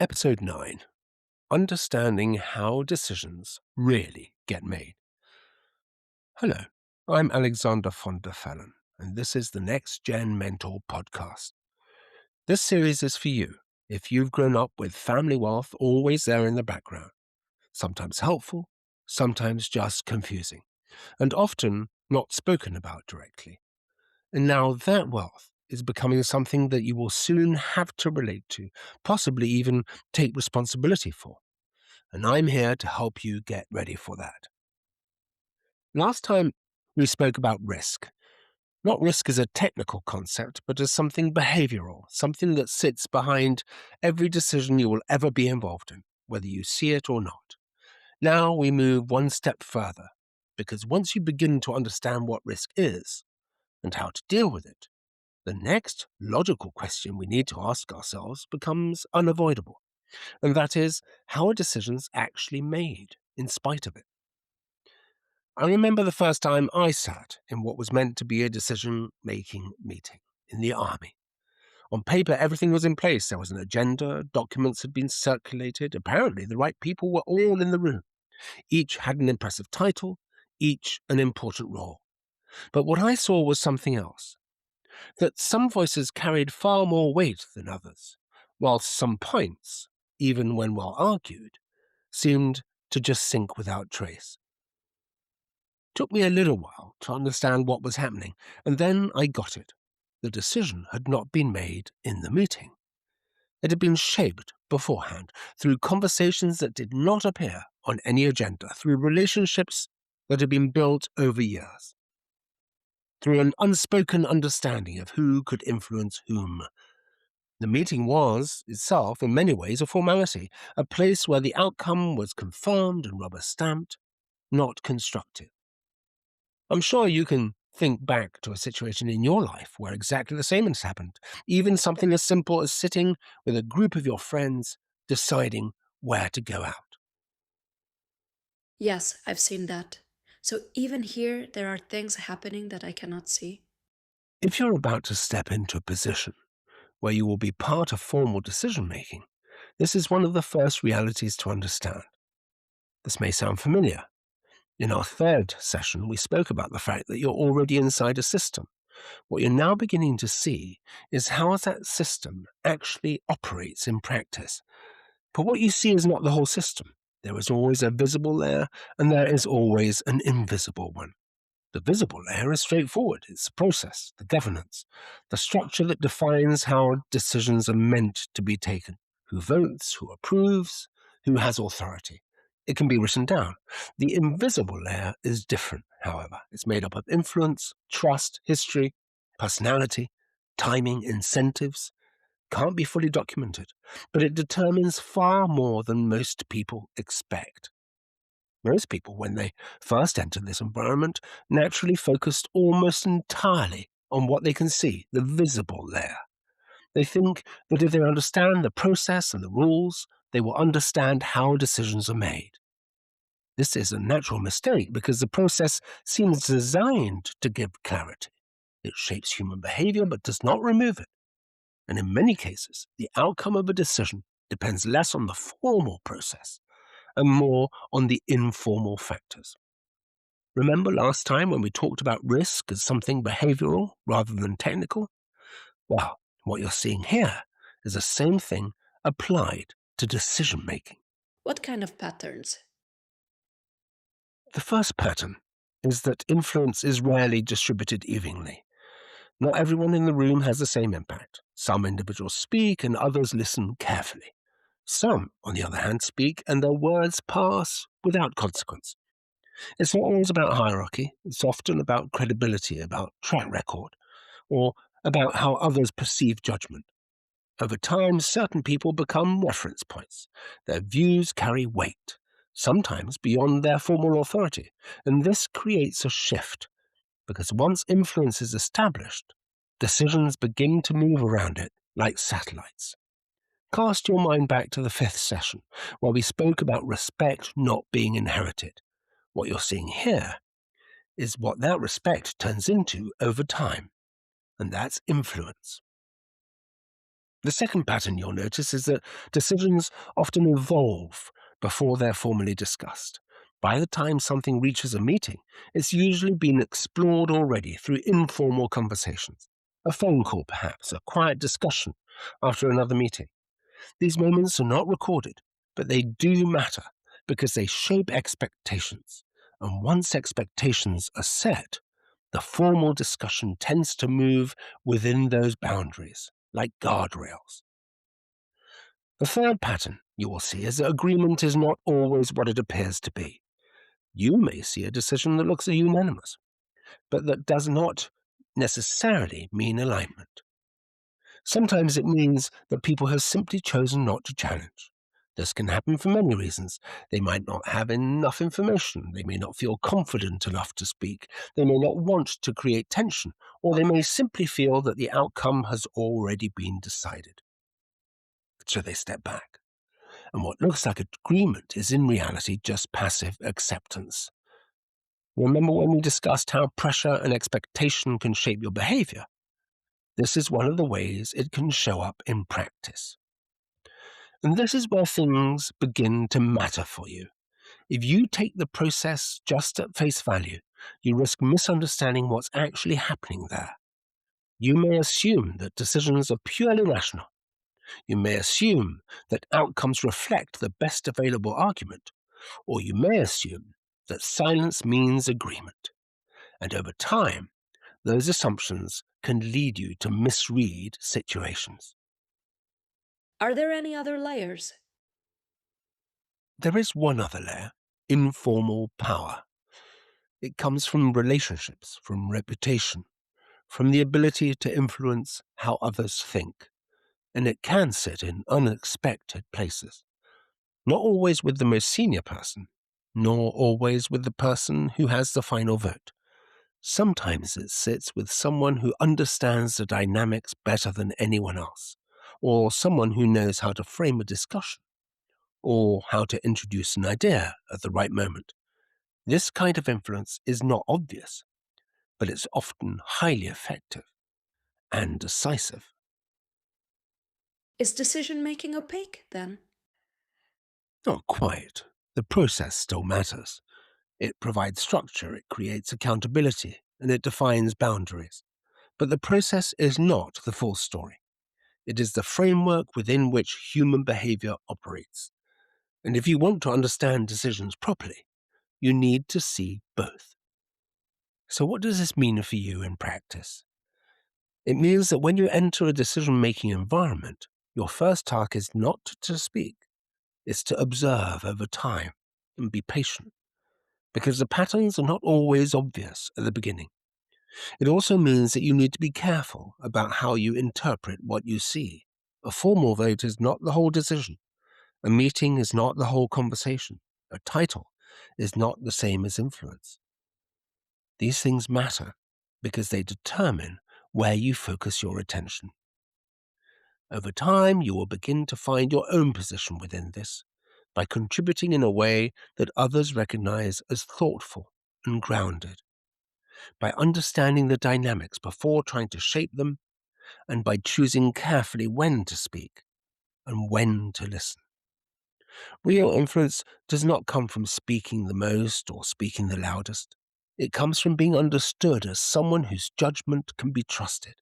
Episode 9: Understanding How Decisions Really Get Made. Hello, I'm Alexander von der Fellen, and this is the Next Gen Mentor podcast. This series is for you if you've grown up with family wealth always there in the background, sometimes helpful, sometimes just confusing, and often not spoken about directly. And now that wealth is becoming something that you will soon have to relate to, possibly even take responsibility for. And I'm here to help you get ready for that. Last time we spoke about risk. Not risk as a technical concept, but as something behavioral, something that sits behind every decision you will ever be involved in, whether you see it or not. Now we move one step further, because once you begin to understand what risk is and how to deal with it, the next logical question we need to ask ourselves becomes unavoidable, and that is, how are decisions actually made in spite of it? I remember the first time I sat in what was meant to be a decision-making meeting in the army. On paper, everything was in place. There was an agenda, documents had been circulated. Apparently, the right people were all in the room. Each had an impressive title, each an important role. But what I saw was something else, that some voices carried far more weight than others, whilst some points, even when well argued, seemed to just sink without trace. Took me a little while to understand what was happening, and then I got it. The decision had not been made in the meeting. It had been shaped beforehand through conversations that did not appear on any agenda, through relationships that had been built over years, through an unspoken understanding of who could influence whom. The meeting was, itself, in many ways a formality, a place where the outcome was confirmed and rubber-stamped, not constructive. I'm sure you can think back to a situation in your life where exactly the same has happened, even something as simple as sitting with a group of your friends deciding where to go out. Yes, I've seen that. So even here, there are things happening that I cannot see. If you're about to step into a position where you will be part of formal decision-making, this is one of the first realities to understand. This may sound familiar. In our third session, we spoke about the fact that you're already inside a system. What you're now beginning to see is how that system actually operates in practice. But what you see is not the whole system. There is always a visible layer, and there is always an invisible one. The visible layer is straightforward. It's the process, the governance, the structure that defines how decisions are meant to be taken. Who votes, who approves, who has authority. It can be written down. The invisible layer is different, however. It's made up of influence, trust, history, personality, timing, incentives. Can't be fully documented, but it determines far more than most people expect. Most people, when they first enter this environment, naturally focused almost entirely on what they can see, the visible layer. They think that if they understand the process and the rules, they will understand how decisions are made. This is a natural mistake because the process seems designed to give clarity. It shapes human behavior but does not remove it. And in many cases, the outcome of a decision depends less on the formal process and more on the informal factors. Remember last time when we talked about risk as something behavioral rather than technical? Well, what you're seeing here is the same thing applied to decision making. What kind of patterns? The first pattern is that influence is rarely distributed evenly. Not everyone in the room has the same impact. Some individuals speak and others listen carefully. Some, on the other hand, speak and their words pass without consequence. It's not always about hierarchy. It's often about credibility, about track record, or about how others perceive judgment. Over time, certain people become reference points. Their views carry weight, sometimes beyond their formal authority, and this creates a shift, because once influence is established, decisions begin to move around it like satellites. Cast your mind back to the fifth session, where we spoke about respect not being inherited. What you're seeing here is what that respect turns into over time, and that's influence. The second pattern you'll notice is that decisions often evolve before they're formally discussed. By the time something reaches a meeting, it's usually been explored already through informal conversations. A phone call, perhaps, a quiet discussion after another meeting. These moments are not recorded, but they do matter because they shape expectations. And once expectations are set, the formal discussion tends to move within those boundaries, like guardrails. The third pattern you will see is that agreement is not always what it appears to be. You may see a decision that looks unanimous, but that does not necessarily mean alignment. Sometimes it means that people have simply chosen not to challenge. This can happen for many reasons. They might not have enough information. They may not feel confident enough to speak. They may not want to create tension, or they may simply feel that the outcome has already been decided. So they step back. And what looks like agreement is in reality just passive acceptance. Remember when we discussed how pressure and expectation can shape your behavior? This is one of the ways it can show up in practice. And this is where things begin to matter for you. If you take the process just at face value, you risk misunderstanding what's actually happening there. You may assume that decisions are purely rational. You may assume that outcomes reflect the best available argument, or you may assume that silence means agreement. And over time, those assumptions can lead you to misread situations. Are there any other layers? There is one other layer: informal power. It comes from relationships, from reputation, from the ability to influence how others think, and it can sit in unexpected places. Not always with the most senior person, nor always with the person who has the final vote. Sometimes it sits with someone who understands the dynamics better than anyone else, or someone who knows how to frame a discussion, or how to introduce an idea at the right moment. This kind of influence is not obvious, but it's often highly effective and decisive. Is decision making opaque then? Not quite. The process still matters. It provides structure, it creates accountability, and it defines boundaries. But the process is not the full story. It is the framework within which human behavior operates. And if you want to understand decisions properly, you need to see both. So, what does this mean for you in practice? It means that when you enter a decision making environment, your first task is not to speak, it's to observe over time and be patient, because the patterns are not always obvious at the beginning. It also means that you need to be careful about how you interpret what you see. A formal vote is not the whole decision. A meeting is not the whole conversation. A title is not the same as influence. These things matter because they determine where you focus your attention. Over time, you will begin to find your own position within this by contributing in a way that others recognize as thoughtful and grounded, by understanding the dynamics before trying to shape them, and by choosing carefully when to speak and when to listen. Real influence does not come from speaking the most or speaking the loudest. It comes from being understood as someone whose judgment can be trusted.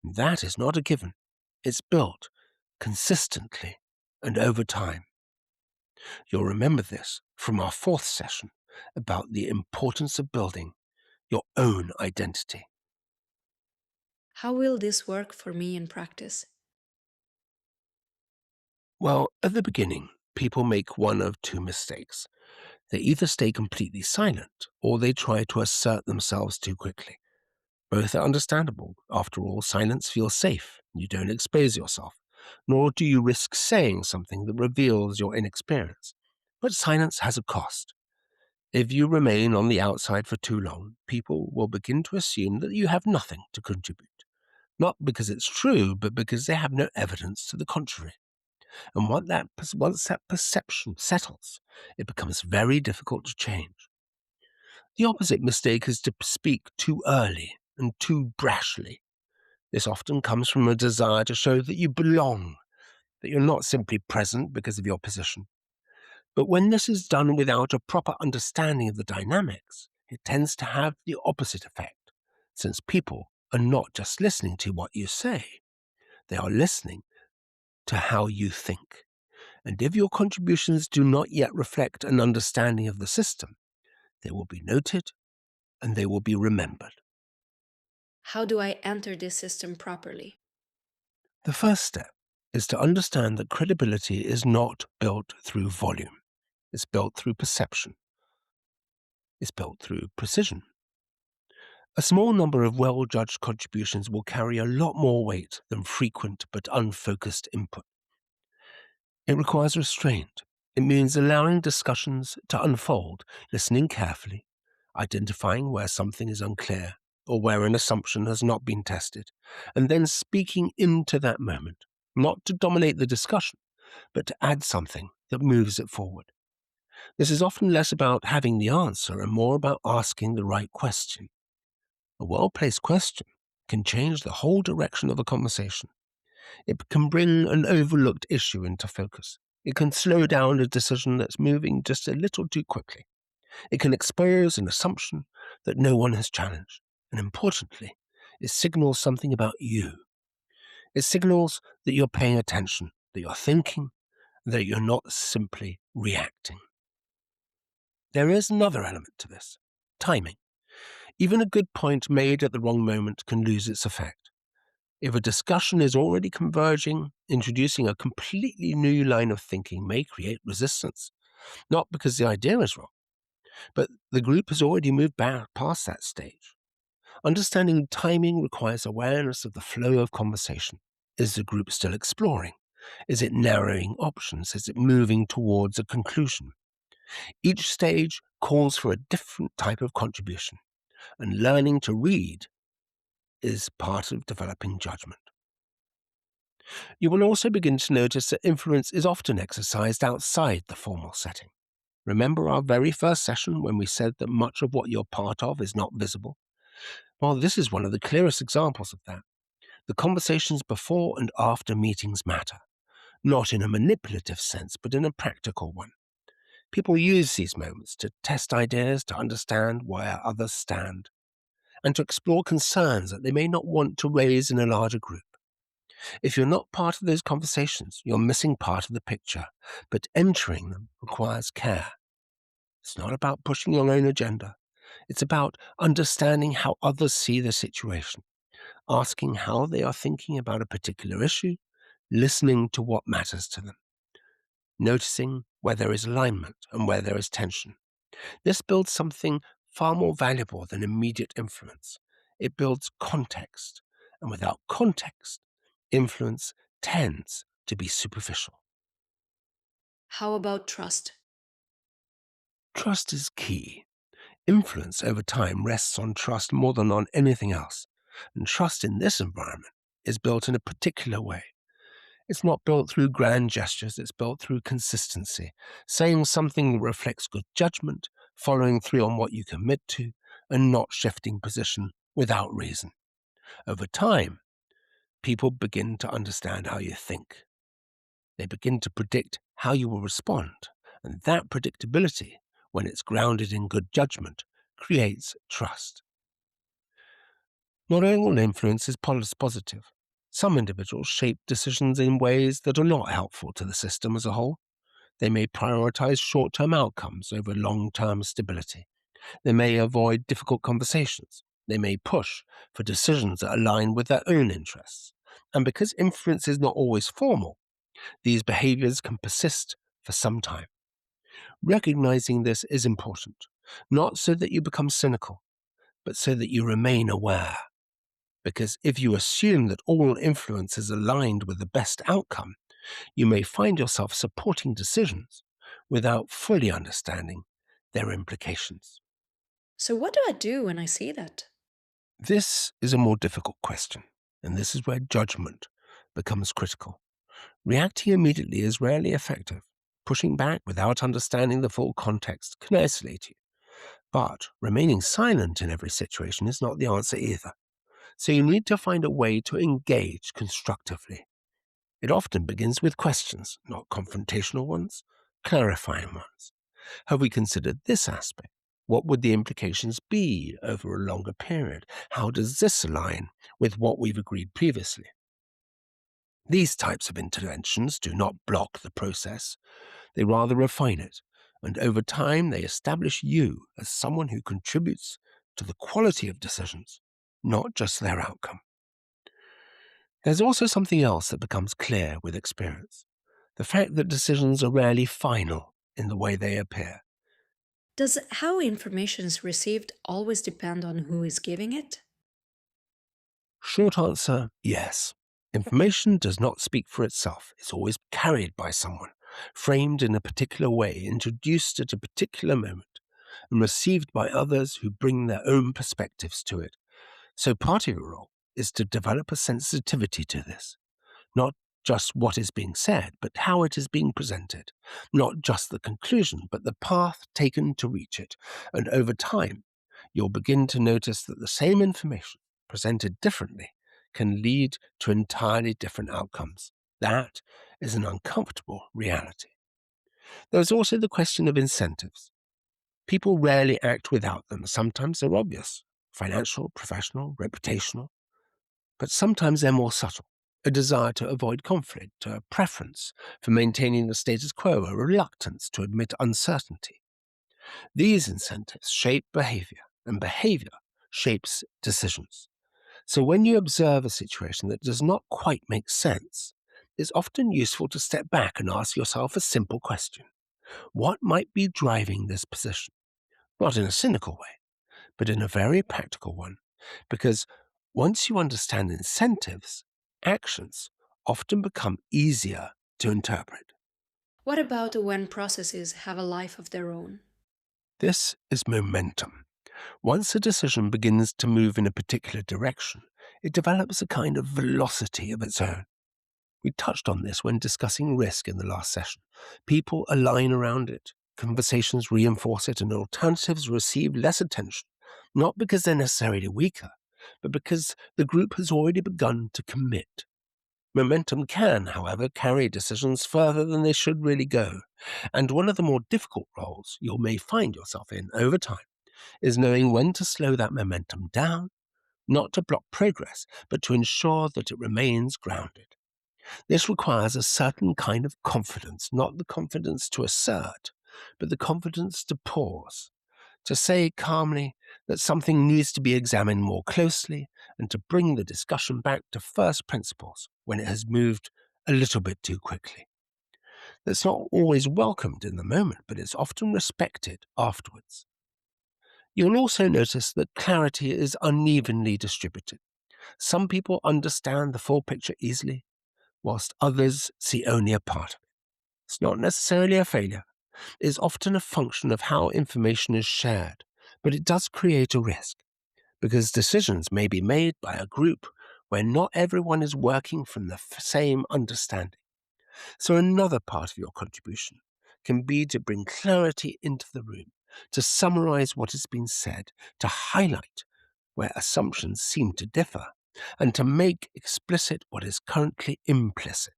That is not a given. It's built consistently and over time. You'll remember this from our fourth session about the importance of building your own identity. How will this work for me in practice? Well, at the beginning, people make one of two mistakes. They either stay completely silent or they try to assert themselves too quickly. Both are understandable. After all, silence feels safe. You don't expose yourself, nor do you risk saying something that reveals your inexperience. But silence has a cost. If you remain on the outside for too long, people will begin to assume that you have nothing to contribute. Not because it's true, but because they have no evidence to the contrary. And once that perception settles, it becomes very difficult to change. The opposite mistake is to speak too early and too brashly. This often comes from a desire to show that you belong, that you're not simply present because of your position. But when this is done without a proper understanding of the dynamics, it tends to have the opposite effect, since people are not just listening to what you say, they are listening to how you think. And if your contributions do not yet reflect an understanding of the system, they will be noted and they will be remembered. How do I enter this system properly? The first step is to understand that credibility is not built through volume. It's built through perception. It's built through precision. A small number of well-judged contributions will carry a lot more weight than frequent but unfocused input. It requires restraint. It means allowing discussions to unfold, listening carefully, identifying where something is unclear or where an assumption has not been tested, and then speaking into that moment, not to dominate the discussion, but to add something that moves it forward. This is often less about having the answer and more about asking the right question. A well-placed question can change the whole direction of a conversation. It can bring an overlooked issue into focus. It can slow down a decision that's moving just a little too quickly. It can expose an assumption that no one has challenged. And importantly, it signals something about you. It signals that you're paying attention, that you're thinking, that you're not simply reacting. There is another element to this: timing. Even a good point made at the wrong moment can lose its effect. If a discussion is already converging, introducing a completely new line of thinking may create resistance, not because the idea is wrong, but the group has already moved back past that stage. Understanding timing requires awareness of the flow of conversation. Is the group still exploring? Is it narrowing options? Is it moving towards a conclusion? Each stage calls for a different type of contribution, and learning to read is part of developing judgment. You will also begin to notice that influence is often exercised outside the formal setting. Remember our very first session when we said that much of what you're part of is not visible? Well, this is one of the clearest examples of that. The conversations before and after meetings matter, not in a manipulative sense, but in a practical one. People use these moments to test ideas, to understand where others stand, and to explore concerns that they may not want to raise in a larger group. If you're not part of those conversations, you're missing part of the picture, but entering them requires care. It's not about pushing your own agenda. It's about understanding how others see the situation, asking how they are thinking about a particular issue, listening to what matters to them, noticing where there is alignment and where there is tension. This builds something far more valuable than immediate influence. It builds context, and without context, influence tends to be superficial. How about trust? Trust is key. Influence over time rests on trust more than on anything else, and trust in this environment is built in a particular way. It's not built through grand gestures, it's built through consistency, saying something that reflects good judgment, following through on what you commit to, and not shifting position without reason. Over time, people begin to understand how you think. They begin to predict how you will respond, and that predictability, when it's grounded in good judgment, creates trust. Not all influence is positive. Some individuals shape decisions in ways that are not helpful to the system as a whole. They may prioritize short-term outcomes over long-term stability. They may avoid difficult conversations. They may push for decisions that align with their own interests. And because influence is not always formal, these behaviors can persist for some time. Recognizing this is important, not so that you become cynical, but so that you remain aware. Because if you assume that all influence is aligned with the best outcome, you may find yourself supporting decisions without fully understanding their implications. So, what do I do when I see that? This is a more difficult question, and this is where judgment becomes critical. Reacting immediately is rarely effective. Pushing back without understanding the full context can isolate you. But remaining silent in every situation is not the answer either. So you need to find a way to engage constructively. It often begins with questions, not confrontational ones, clarifying ones. Have we considered this aspect? What would the implications be over a longer period? How does this align with what we've agreed previously? These types of interventions do not block the process, they rather refine it, and over time they establish you as someone who contributes to the quality of decisions, not just their outcome. There's also something else that becomes clear with experience: the fact that decisions are rarely final in the way they appear. Does how information is received always depend on who is giving it? Short answer, yes. Information does not speak for itself. It's always carried by someone, framed in a particular way, introduced at a particular moment, and received by others who bring their own perspectives to it. So part of your role is to develop a sensitivity to this. Not just what is being said, but how it is being presented. Not just the conclusion, but the path taken to reach it. And over time, you'll begin to notice that the same information, presented differently, can lead to entirely different outcomes. That is an uncomfortable reality. There's also the question of incentives. People rarely act without them. Sometimes they're obvious: financial, professional, reputational. But sometimes they're more subtle: a desire to avoid conflict, a preference for maintaining the status quo, a reluctance to admit uncertainty. These incentives shape behavior, and behavior shapes decisions. So when you observe a situation that does not quite make sense, it's often useful to step back and ask yourself a simple question: what might be driving this position? Not in a cynical way, but in a very practical one. Because once you understand incentives, actions often become easier to interpret. What about when processes have a life of their own? This is momentum. Once a decision begins to move in a particular direction, it develops a kind of velocity of its own. We touched on this when discussing risk in the last session. People align around it, conversations reinforce it, and alternatives receive less attention, not because they're necessarily weaker, but because the group has already begun to commit. Momentum can, however, carry decisions further than they should really go, and one of the more difficult roles you may find yourself in over time is knowing when to slow that momentum down, not to block progress, but to ensure that it remains grounded. This requires a certain kind of confidence, not the confidence to assert, but the confidence to pause, to say calmly that something needs to be examined more closely, and to bring the discussion back to first principles when it has moved a little bit too quickly. That's not always welcomed in the moment, but it's often respected afterwards. You'll also notice that clarity is unevenly distributed. Some people understand the full picture easily, whilst others see only a part of it. It's not necessarily a failure. It's often a function of how information is shared, but it does create a risk, because decisions may be made by a group where not everyone is working from the same understanding. So another part of your contribution can be to bring clarity into the room, to summarize what has been said, to highlight where assumptions seem to differ, and to make explicit what is currently implicit.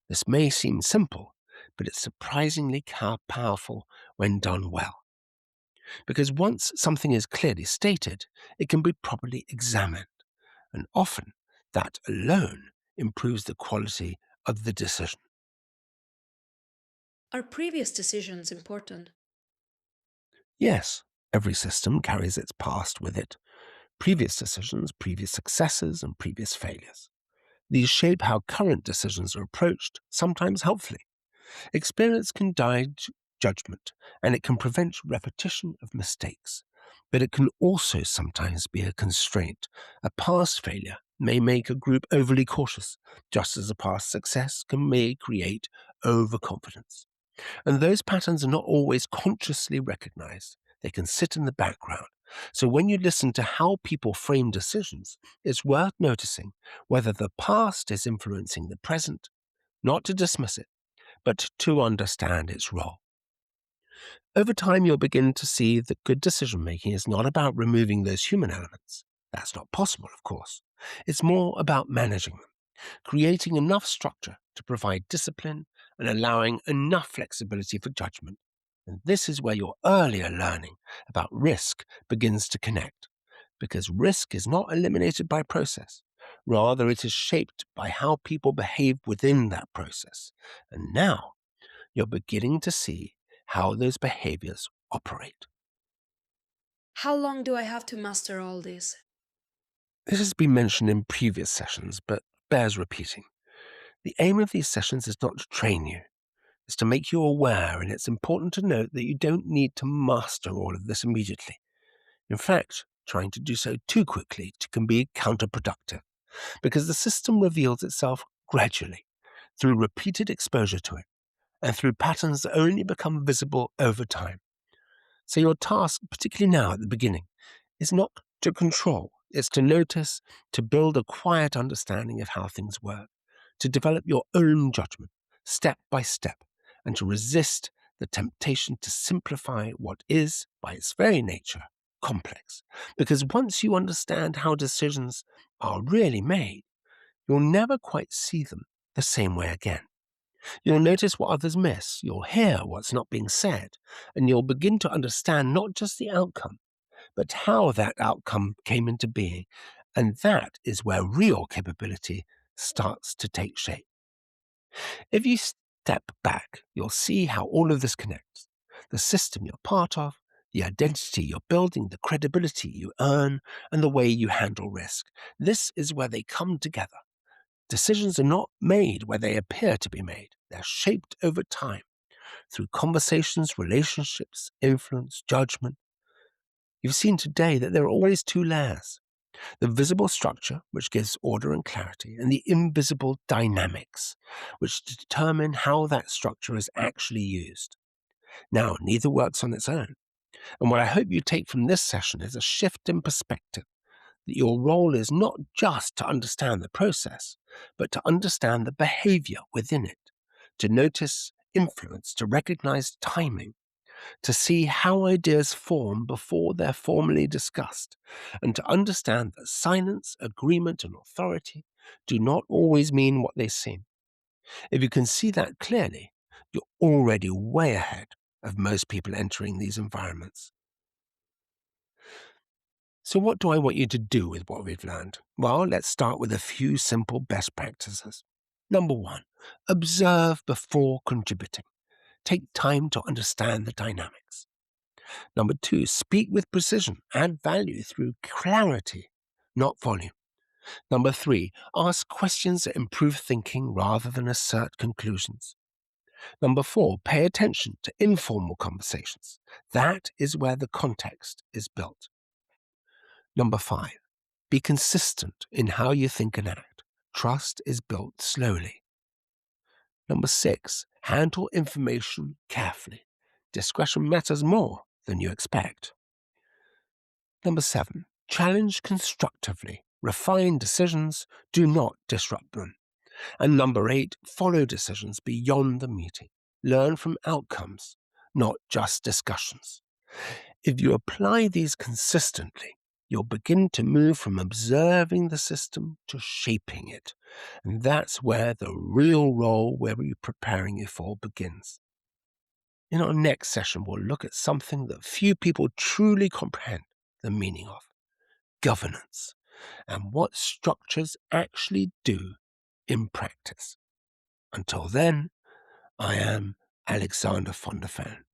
This may seem simple, but it's surprisingly powerful when done well. Because once something is clearly stated, it can be properly examined, and often that alone improves the quality of the decision. Are previous decisions important? Yes, every system carries its past with it: previous decisions, previous successes, and previous failures. These shape how current decisions are approached, sometimes helpfully. Experience can guide judgment, and it can prevent repetition of mistakes. But it can also sometimes be a constraint. A past failure may make a group overly cautious, just as a past success may create overconfidence. And those patterns are not always consciously recognized. They can sit in the background. So when you listen to how people frame decisions, it's worth noticing whether the past is influencing the present, not to dismiss it, but to understand its role. Over time, you'll begin to see that good decision making is not about removing those human elements. That's not possible, of course. It's more about managing them, creating enough structure to provide discipline and allowing enough flexibility for judgment. And this is where your earlier learning about risk begins to connect, because risk is not eliminated by process. Rather, it is shaped by how people behave within that process. And now you're beginning to see how those behaviors operate. How long do I have to master all this? This has been mentioned in previous sessions, but bears repeating. The aim of these sessions is not to train you, it's to make you aware, and it's important to note that you don't need to master all of this immediately. In fact, trying to do so too quickly can be counterproductive, because the system reveals itself gradually through repeated exposure to it and through patterns that only become visible over time. So your task, particularly now at the beginning, is not to control, it's to notice, to build a quiet understanding of how things work, to develop your own judgment step by step, and to resist the temptation to simplify what is, by its very nature, complex. Because once you understand how decisions are really made, you'll never quite see them the same way again. You'll notice what others miss, you'll hear what's not being said, and you'll begin to understand not just the outcome, but how that outcome came into being. And that is where real capability starts to take shape. If you step back, you'll see how all of this connects. The system you're part of, the identity you're building, the credibility you earn, and the way you handle risk. This is where they come together. Decisions are not made where they appear to be made. They're shaped over time through conversations, relationships, influence, judgment. You've seen today that there are always two layers: the visible structure, which gives order and clarity, and the invisible dynamics, which determine how that structure is actually used. Now, neither works on its own. And what I hope you take from this session is a shift in perspective, that your role is not just to understand the process, but to understand the behavior within it, to notice influence, to recognize timing, to see how ideas form before they're formally discussed, and to understand that silence, agreement, and authority do not always mean what they seem. If you can see that clearly, you're already way ahead of most people entering these environments. So, what do I want you to do with what we've learned? Well, let's start with a few simple best practices. Number one, observe before contributing. Take time to understand the dynamics. Number two, speak with precision, add value through clarity, not volume. Number three, ask questions that improve thinking rather than assert conclusions. Number four, pay attention to informal conversations. That is where the context is built. Number five, be consistent in how you think and act. Trust is built slowly. Number six, handle information carefully. Discretion matters more than you expect. Number seven, challenge constructively. Refine decisions, do not disrupt them. And number eight, follow decisions beyond the meeting. Learn from outcomes, not just discussions. If you apply these consistently, you'll begin to move from observing the system to shaping it. And that's where the real role we're preparing you for begins. In our next session, we'll look at something that few people truly comprehend the meaning of: governance, and what structures actually do in practice. Until then, I am Alexander von der Fellen.